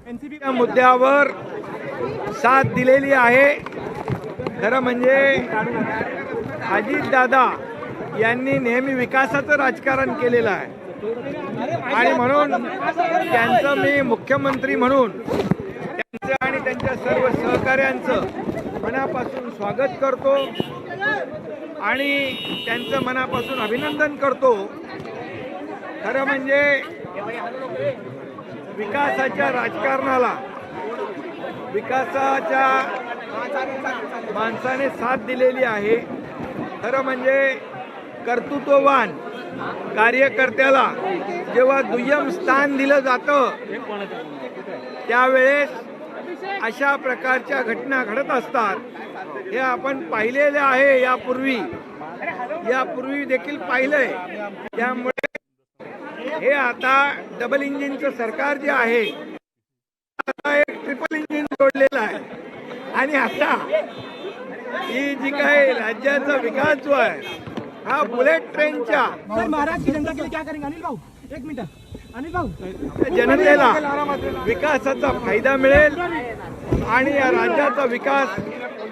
या मुद्द्यावर साथ दिलेली आहे। खरं म्हणजे अजितदादा यांनी नेहमी विकासाचं राजकारण केलेलं आहे आणि म्हणून त्यांचं मी मुख्यमंत्री म्हणून त्यांचं आणि त्यांच्या सर्व सहकाऱ्यांचं मनापासून स्वागत करतो आणि त्यांचं मनापासून अभिनंदन करतो। खरं म्हणजे विकासाच्या राजकारणाला विकासाच्या माणसाने साथ दिलेली आहे। खरं म्हणजे कर्तृत्ववान कार्यकर्त्याला जेव्हा दुय्यम स्थान दिलं जातं त्यावेळेस अशा प्रकारच्या घटना घडत असतात। हे आपण पाहिलेले आहे, यापूर्वी देखील पाहिलंय। त्यामुळे हे आता डबल इंजिनचं सरकार जे आहे आता एक ट्रिपल इंजिन जोडलेलं आहे आणि आता ही जी काही राज्याचा विकास जो आहे हा बुलेट ट्रेनच्या महाराष्ट्र की जनता के लिए क्या करेंगे अनिल भाऊ? एक मिनिट अनिल भाऊ, जनतेला विकासाचा फायदा मिळेल आणि या राज्याचा विकास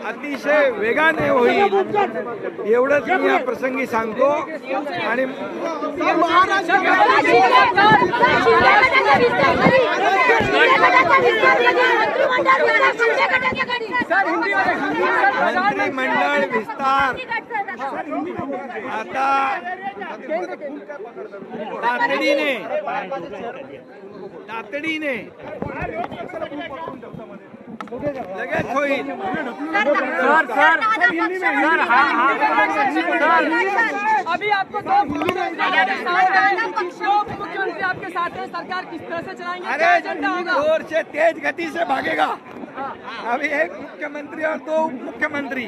अतिशय वेगाने होईल एवढंच मी या प्रसंगी सांगतो। आणि मंत्रिमंडळ विस्तार आता तातडीने लगेच होईल। अभी आपको दो मुख्यमंत्री आपके साथ हैं, सरकार किस तरह से चलाएंगे? अरे जोर से तेज गति से भागेगा। अभी एक मुख्यमंत्री और दो उप मुख्यमंत्री,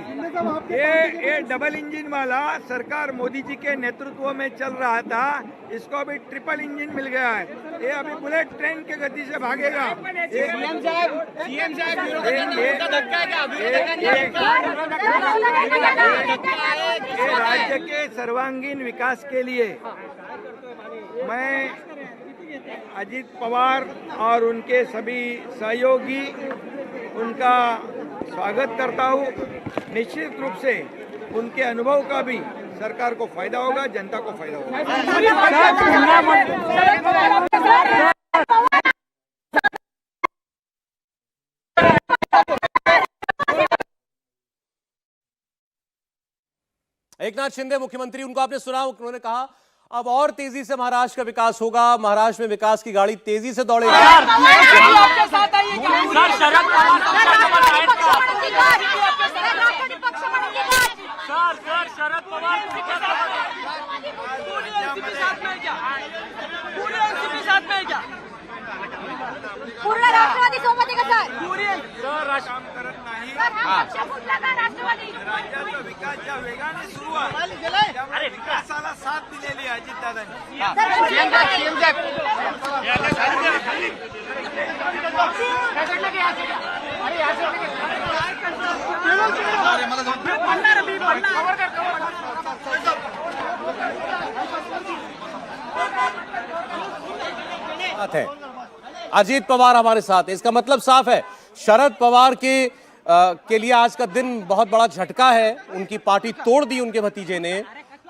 ये डबल इंजन वाला सरकार मोदी जी के नेतृत्व में चल रहा था, इसको अभी ट्रिपल इंजन मिल गया है। ये अभी बुलेट ट्रेन के गति से भागेगा। सीएम साहब राज्य के सर्वांगीण विकास के लिए मैं अजित पवार और उनके सभी सहयोगी उनका स्वागत करता हूँ। निश्चित रूप से उनके अनुभव का भी सरकार को फायदा होगा, जनता को फायदा होगा। एकनाथ शिंदे मुख्यमंत्री, उनको आपने सुना, उन्होंने कहा अब और तेजी से महाराष्ट्र का विकास होगा, महाराष्ट्र में विकास की गाड़ी तेजी से दौड़ेगी। शरद पवार पूर्ण राष्ट्रवादी सोबत आहे का सर? काम करत नाही। राज्याचा विकास ज्या वेगाने सुरू आहे त्यामुळे विकासाला साथ दिलेली आहे अजितदादांनी। बात है अजीत पवार हमारे साथ, इसका मतलब साफ है शरद पवार के लिए आज का दिन बहुत बड़ा झटका है। उनकी पार्टी तोड़ दी उनके भतीजे ने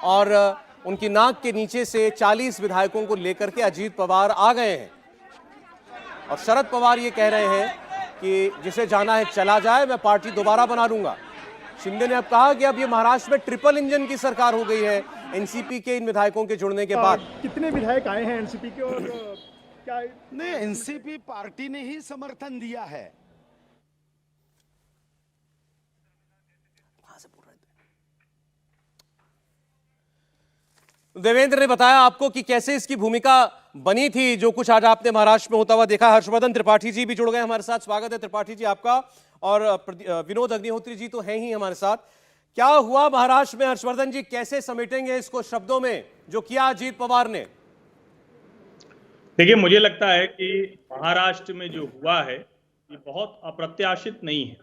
और उनकी नाक के नीचे से 40 विधायकों को लेकर के अजीत पवार आ गए हैं और शरद पवार ये कह रहे हैं कि जिसे जाना है चला जाए, मैं पार्टी दोबारा बना लूंगा। शिंदे ने अब कहा कि अब ये महाराष्ट्र में ट्रिपल इंजन की सरकार हो गई है एनसीपी के इन विधायकों के जुड़ने के बाद। कितने विधायक आए हैं एनसीपी के और क्या? नहीं, एनसीपी पार्टी ने ही समर्थन दिया है। देवेंद्र ने बताया आपको कि कैसे इसकी भूमिका बनी थी, जो कुछ आज आपने महाराष्ट्र में होता हुआ देखा। हर्षवर्धन त्रिपाठी जी भी जुड़ गए हमारे साथ, स्वागत है त्रिपाठी जी आपका। और विनोद अग्निहोत्री जी तो हैं ही हमारे साथ। क्या हुआ महाराष्ट्र में हर्षवर्धन जी, कैसे समेटेंगे इसको शब्दों में जो किया अजीत पवार ने? देखिए, मुझे लगता है कि महाराष्ट्र में जो हुआ है ये बहुत अप्रत्याशित नहीं है,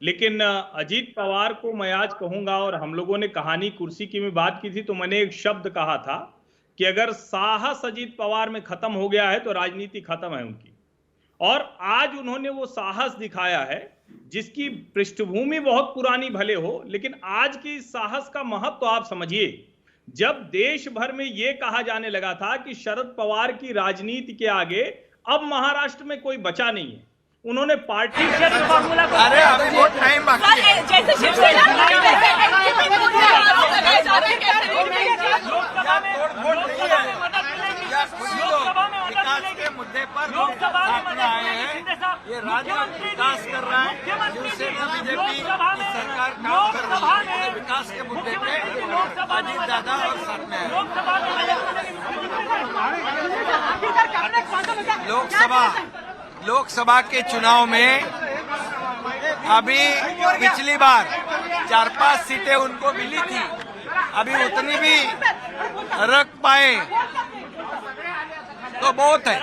लेकिन अजीत पवार को मैं आज कहूंगा, और हम लोगों ने कहानी कुर्सी की में बात की थी तो मैंने एक शब्द कहा था कि अगर साहस अजीत पवार में खत्म हो गया है तो राजनीति खत्म है उनकी। और आज उन्होंने वो साहस दिखाया है जिसकी पृष्ठभूमि बहुत पुरानी भले हो, लेकिन आज की इस साहस का महत्व आप समझिए। जब देश भर में यह कहा जाने लगा था कि शरद पवार की राजनीति के आगे अब महाराष्ट्र में कोई बचा नहीं है, उन्होंने पार्टी अरे अभी बहुत टाइम बाकी है। जैसे शिवसेना विकास के मुद्दे पर साथ में आए हैं। ये राज्य विकास कर रहा है, शिवसेना बीजेपी की सरकार काम कर रही है विकास के मुद्दे पे। अजीत दादा और साथ में आए। लोकसभा के चुनाव में अभी पिछली बार 4-5 सीटें उनको मिली थी, अभी उतनी भी रख पाए तो बहुत है।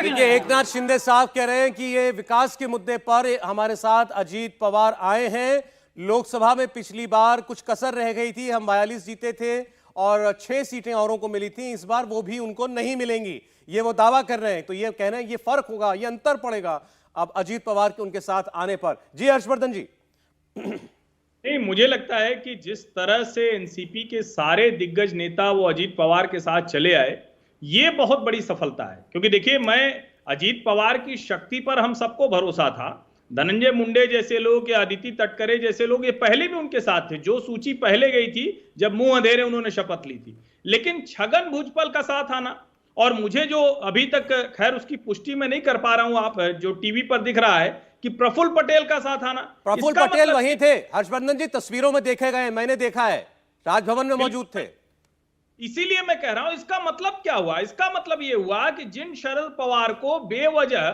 देखिए, एकनाथ शिंदे साहब कह रहे हैं कि ये विकास के मुद्दे पर हमारे साथ अजीत पवार आए हैं। लोकसभा में पिछली बार कुछ कसर रह गई थी, हम 42 जीते थे और 6 सीटें औरों को मिली थी, इस बार वो भी उनको नहीं मिलेंगी, ये वो दावा कर रहे हैं। तो ये कह रहे हैं ये फर्क होगा, ये अंतर पड़ेगा अब अजीत पवार के उनके साथ आने पर। जी हर्षवर्धन जी। नहीं, मुझे लगता है कि जिस तरह से एनसीपी के सारे दिग्गज नेता वो अजीत पवार के साथ चले आए, ये बहुत बड़ी सफलता है। क्योंकि देखिए, मैं अजीत पवार की शक्ति पर हम सबको भरोसा था। धनंजय मुंडे जैसे लोग या अदिति तटकरे जैसे लोग ये पहले भी उनके साथ थे, जो सूची पहले गई थी जब मुंह अंधेरे उन्होंने शपथ ली थी। लेकिन छगन भुजबल का साथ आना, और मुझे जो अभी तक खैर उसकी पुष्टि मैं नहीं कर पा रहा हूं, आप जो टीवी पर दिख रहा है कि प्रफुल्ल पटेल का साथ आना। प्रफुल्ल पटेल वहीं थे हर्षवर्धन जी, तस्वीरों में देखे गए, मैंने देखा है, राजभवन में मौजूद थे। इसीलिए मैं कह रहा हूं, इसका मतलब क्या हुआ? इसका मतलब यह हुआ कि जिन शरद पवार को बेवजह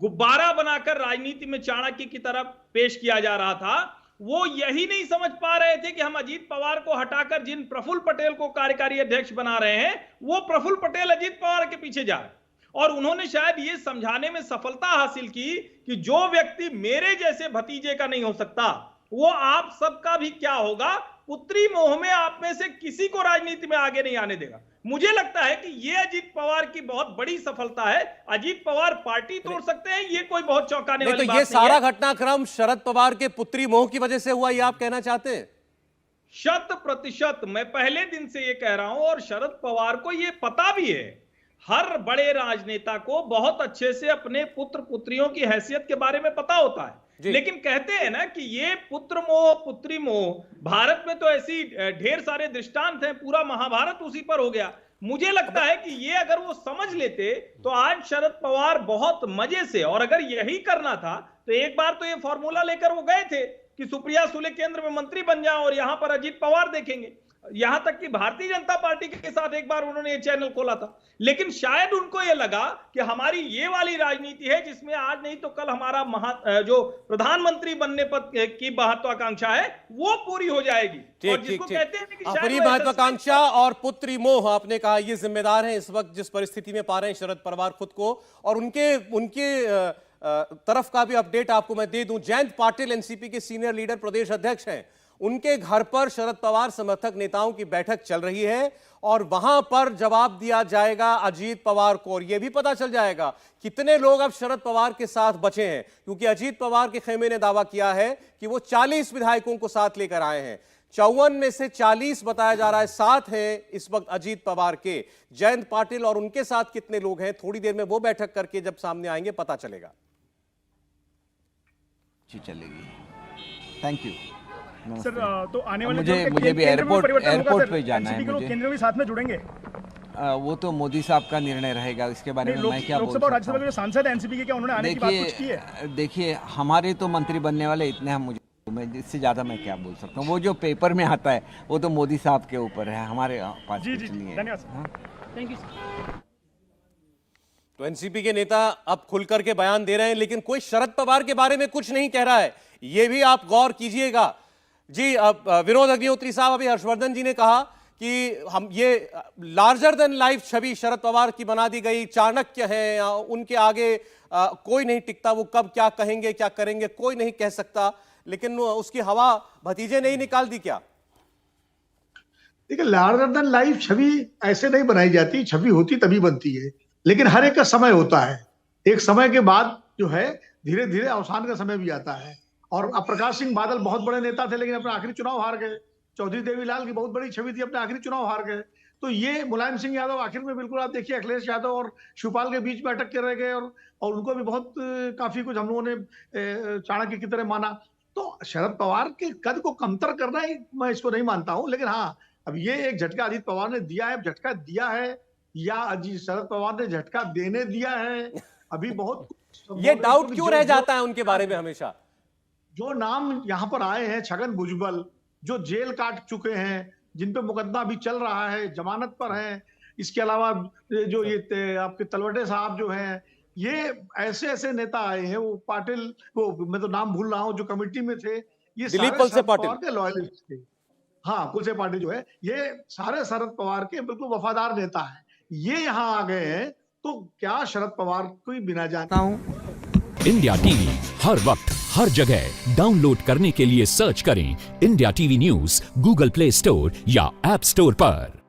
गुब्बारा बनाकर राजनीति में चाणक्य की तरफ पेश किया जा रहा था, वो यही नहीं समझ पा रहे थे कि हम अजीत पवार को हटाकर जिन प्रफुल्ल पटेल को कार्यकारी अध्यक्ष बना रहे हैं, वो प्रफुल्ल पटेल अजीत पवार के पीछे जा रहे हैं। और उन्होंने शायद ये समझाने में सफलता हासिल की कि जो व्यक्ति मेरे जैसे भतीजे का नहीं हो सकता, वो आप सबका भी क्या होगा, पुत्री मोह में आप में से किसी को राजनीति में आगे नहीं आने देगा। मुझे लगता है कि ये अजीत पवार की बहुत बड़ी सफलता है। अजीत पवार पार्टी तोड़ सकते हैं, ये कोई बहुत चौंकाने वाली बात नहीं है। ये सारा घटनाक्रम शरद पवार के पुत्री मोह की वजह से हुआ, ये आप कहना चाहते हैं? 100%। मैं पहले दिन से ये कह रहा हूं, और शरद पवार को ये पता भी है। हर बड़े राजनेता को बहुत अच्छे से अपने पुत्र पुत्रियों की हैसियत के बारे में पता होता है, लेकिन कहते हैं ना कि ये पुत्र मोह पुत्री मोह, भारत में तो ऐसी ढेर सारे दृष्टांत हैं, पूरा महाभारत उसी पर हो गया। मुझे लगता है कि ये अगर वो समझ लेते तो आज शरद पवार बहुत मजे से, और अगर यही करना था तो एक बार तो ये फॉर्मूला लेकर वो गए थे कि सुप्रिया सुले केंद्र में मंत्री बन जाओ और यहां पर अजीत पवार देखेंगे। यहां तक कि भारतीय जनता पार्टी के साथ एक बार उन्होंने ये चैनल खोला था, लेकिन शायद उनको ये लगा कि हमारी ये वाली राजनीति है जिसमें आज नहीं तो कल हमारा जो प्रधानमंत्री बनने पर की महत्वाकांक्षा है वो पूरी हो जाएगी। और जिसको कहते हैं कि अपनी महत्वाकांक्षा और पुत्री मोह, आपने कहा ये जिम्मेदार है इस वक्त जिस परिस्थिति में पा रहे हैं शरद पवार खुद को। और उनके तरफ का भी अपडेट आपको मैं दे दूं। जयंत पाटिल एनसीपी के सीनियर लीडर प्रदेश अध्यक्ष हैं, उनके घर पर शरद पवार समर्थक नेताओं की बैठक चल रही है और वहां पर जवाब दिया जाएगा अजीत पवार को। और यह भी पता चल जाएगा कितने लोग अब शरद पवार के साथ बचे हैं, क्योंकि अजीत पवार के खेमे ने दावा किया है कि वो 40 विधायकों को साथ लेकर आए हैं। 54 में से 40 बताया जा रहा है साथ हैं इस वक्त अजीत पवार के। जयंत पाटिल और उनके साथ कितने लोग हैं, थोड़ी देर में वो बैठक करके जब सामने आएंगे पता चलेगा। चलेगी। Thank you sir. तो आने वाले मुझे भी एयरपोर्ट पे जाना है। मुझे केंद्र में साथ में जुड़ेंगे, वो तो मोदी साहब का निर्णय रहेगा, इसके बारे में मैं क्या बोल सकता हूं। लोकसभा और राज्यसभा के जो सांसद हैं एनसीपी के, क्या उन्होंने आने की बात कुछ की है? देखिए, हमारे तो मंत्री बनने वाले इतने हैं, मैं इससे ज्यादा मैं क्या बोल सकता हूँ। वो जो पेपर में आता है वो तो मोदी साहब के ऊपर है, हमारे पास कुछ नहीं है। धन्यवाद। Thank you. तो एनसीपी के नेता अब खुलकर के बयान दे रहे हैं, लेकिन कोई शरद पवार के बारे में कुछ नहीं कह रहा है, ये भी आप गौर कीजिएगा। जी, अब विनोद अग्निहोत्री साहब, अभी हर्षवर्धन जी ने कहा कि हम ये लार्जर देन लाइफ छवि शरद पवार की बना दी गई, चाणक्य है, उनके आगे कोई नहीं टिकता, वो कब क्या कहेंगे क्या करेंगे कोई नहीं कह सकता। लेकिन उसकी हवा भतीजे ने ही निकाल दी क्या? देखिए, लार्जर देन लाइफ छवि ऐसे नहीं बनाई जाती, छवि होती तभी बनती है, लेकिन हर एक का समय होता है। एक समय के बाद जो है धीरे धीरे अवसान का समय भी आता है। और अब प्रकाश सिंह बादल बहुत बड़े नेता थे, लेकिन अपना आखिरी चुनाव हार गए। चौधरी देवीलाल की बहुत बड़ी छवि थी, अपने आखिरी चुनाव हार गए। तो ये मुलायम सिंह यादव आखिर में बिल्कुल, आप देखिए अखिलेश यादव और शिवपाल के बीच में अटक के रह गए, और उनको भी बहुत काफी कुछ हम लोगों ने चाणक्य की तरह माना। तो शरद पवार के कद को कमतर करना ही मैं इसको नहीं मानता हूं, लेकिन हाँ, अब ये एक झटका अजीत पवार ने दिया है, झटका दिया है या अजीत शरद पवार ने झटका देने दिया है, अभी बहुत ये डाउट क्यों रह जाता है उनके बारे में हमेशा? जो नाम यहाँ पर आए हैं, छगन भुजबल, जो जेल काट चुके हैं, जिन पे मुकदमा भी चल रहा है, जमानत पर हैं, इसके अलावा जो ये आपके तलवटे साहब जो हैं, ये ऐसे ऐसे नेता आए हैं, वो पाटिल, वो मैं तो नाम भूल रहा हूँ, जो कमेटी में थे, ये दिलीप सारे कुलसे शरद पाटिल पवार के लॉयलिस्ट थे। हाँ, कुलसे पाटिल जो है, ये सारे शरद पवार के बिल्कुल वफादार नेता हैं। ये यहाँ आ गए हैं, तो क्या शरद पवार को ही बिना जानता हूँ। इंडिया टीवी हर वक्त हर जगह डाउनलोड करने के लिए सर्च करें India TV news Google play store या ऐप स्टोर पर।